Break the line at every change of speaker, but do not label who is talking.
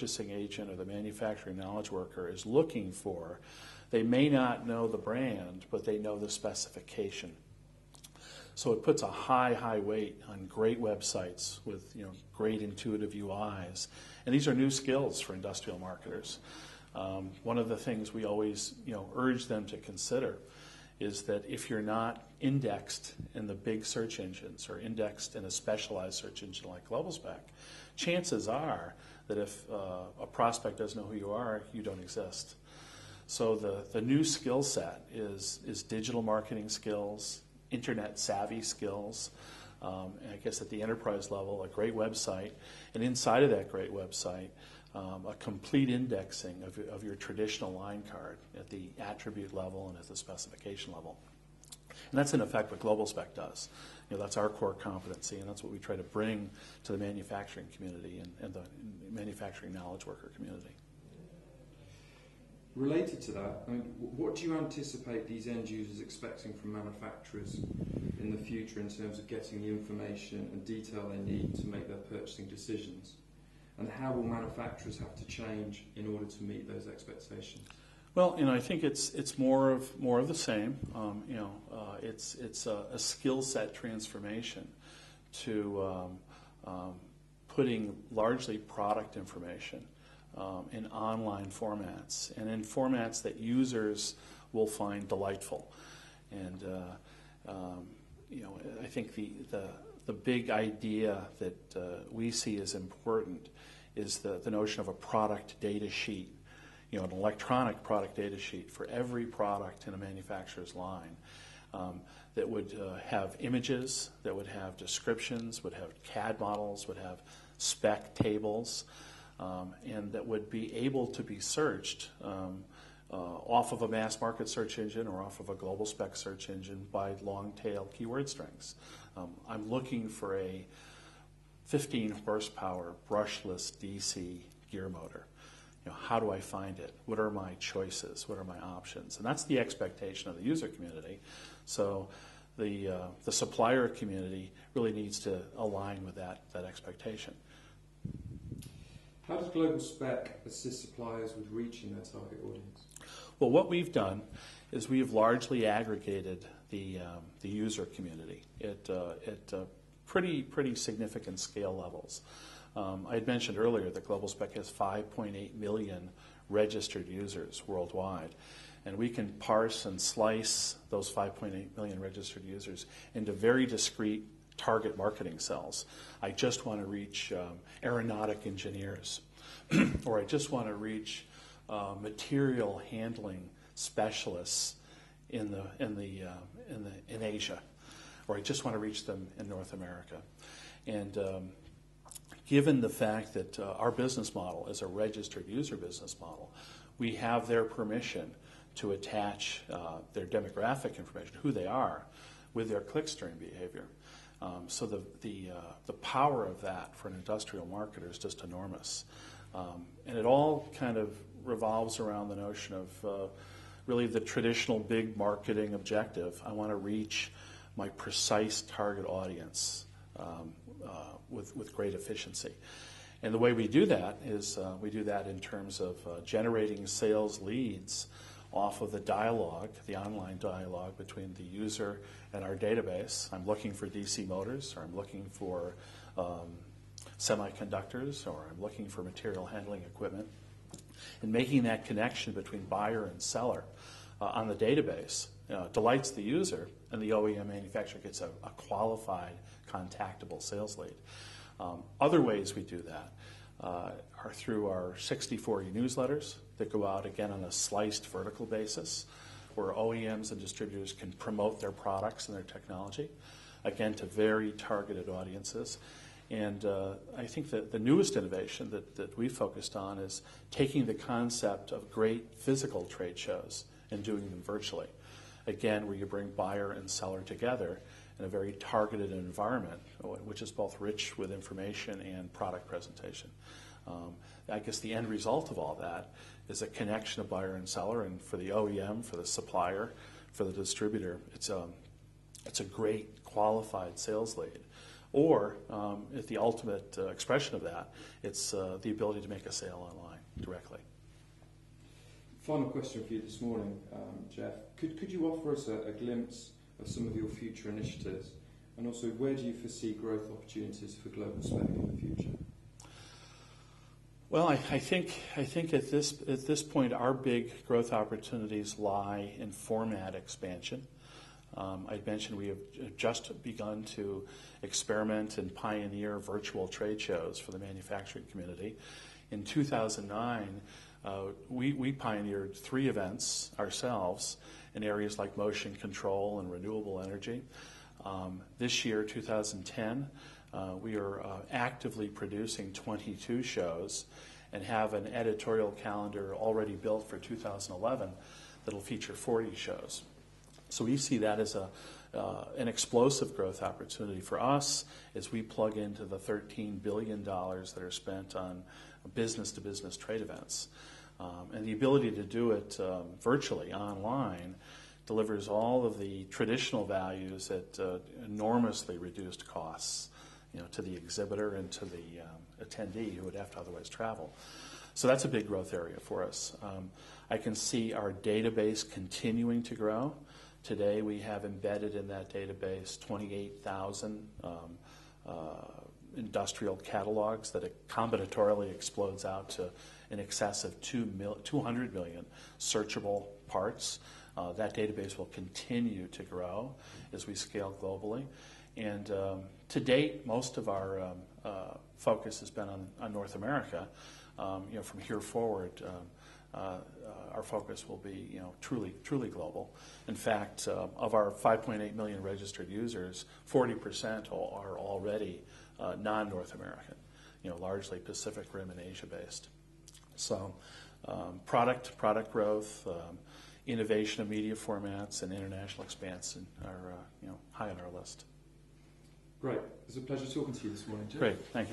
purchasing agent or the manufacturing knowledge worker is looking for. They may not know the brand, but they know the specification. So it puts a high weight on great websites with great intuitive UIs. And these are new skills for industrial marketers. One of the things we always urge them to consider is that if you're not indexed in the big search engines or indexed in a specialized search engine like GlobalSpec, chances are that if a prospect doesn't know who you are, you don't exist. So the new skill set is digital marketing skills, internet savvy skills, and I guess at the enterprise level, a great website, and inside of that great website, a complete indexing of your traditional line card at the attribute level and at the specification level. And that's in effect what GlobalSpec does. That's our core competency, and that's what we try to bring to the manufacturing community and the manufacturing knowledge worker community.
Related to that, what do you anticipate these end users expecting from manufacturers in the future in terms of getting the information and detail they need to make their purchasing decisions? And how will manufacturers have to change in order to meet those expectations?
Well, I think it's more of the same. It's a skill set transformation to putting largely product information in online formats and in formats that users will find delightful. And I think the big idea that we see as important is the notion of a product data sheet, an electronic product data sheet for every product in a manufacturer's line that would have images, that would have descriptions, would have CAD models, would have spec tables, and that would be able to be searched off of a mass market search engine or off of a GlobalSpec search engine by long-tail keyword strings. I'm looking for a 15 horsepower brushless DC gear motor. How do I find it? What are my choices? What are my options? And that's the expectation of the user community. So the supplier community really needs to align with that expectation.
How does GlobalSpec assist suppliers with reaching their target audience?
Well, what we've done is we've largely aggregated the user community at pretty significant scale levels. I had mentioned earlier that GlobalSpec has 5.8 million registered users worldwide, and we can parse and slice those 5.8 million registered users into very discrete target marketing cells. I just want to reach aeronautic engineers, or I just want to reach material handling specialists in Asia, or I just want to reach them in North America. And given the fact that our business model is a registered user business model, we have their permission to attach their demographic information, who they are, with their clickstream behavior. So the power of that for an industrial marketer is just enormous. And it all kind of revolves around the notion of really the traditional big marketing objective. I want to reach my precise target audience with great efficiency. And the way we do that is we do that in terms of generating sales leads off of the dialogue, the online dialogue between the user and our database. I'm looking for DC motors, or I'm looking for semiconductors, or I'm looking for material handling equipment. And making that connection between buyer and seller on the database delights the user, and the OEM manufacturer gets a qualified, contactable sales lead. Other ways we do that are through our 60/40 newsletters that go out, again, on a sliced vertical basis, where OEMs and distributors can promote their products and their technology, again, to very targeted audiences. And I think that the newest innovation that we focused on is taking the concept of great physical trade shows and doing them virtually. Again, where you bring buyer and seller together in a very targeted environment, which is both rich with information and product presentation. I guess the end result of all that is a connection of buyer and seller, and for the OEM, for the supplier, for the distributor, it's a great qualified sales lead or if the ultimate expression of that, it's the ability to make a sale online directly.
Final question for you this morning, Jeff. Could you offer us a glimpse of some of your future initiatives, and also where do you foresee growth opportunities for GlobalSpec in the future?
Well, I think at this point our big growth opportunities lie in format expansion. I mentioned we have just begun to experiment and pioneer virtual trade shows for the manufacturing community. In 2009, we pioneered 3 events ourselves in areas like motion control and renewable energy. This year, 2010, we are actively producing 22 shows and have an editorial calendar already built for 2011 that'll feature 40 shows. So we see that as an explosive growth opportunity for us as we plug into the $13 billion that are spent on business-to-business trade events. And the ability to do it virtually, online, delivers all of the traditional values at enormously reduced costs, to the exhibitor and to the attendee who would have to otherwise travel. So that's a big growth area for us. I can see our database continuing to grow. Today we have embedded in that database 28,000 industrial catalogs that combinatorially explodes out to in excess of 200 million searchable parts. That database will continue to grow as we scale globally. And to date, most of our focus has been on North America. From here forward, our focus will be, truly global. In fact, of our 5.8 million registered users, 40% are already non-North American, largely Pacific Rim and Asia-based. So, product growth, innovation of media formats, and international expansion are, high on our list.
Great. It was a pleasure talking to you this morning, Jeff.
Great. Thank you.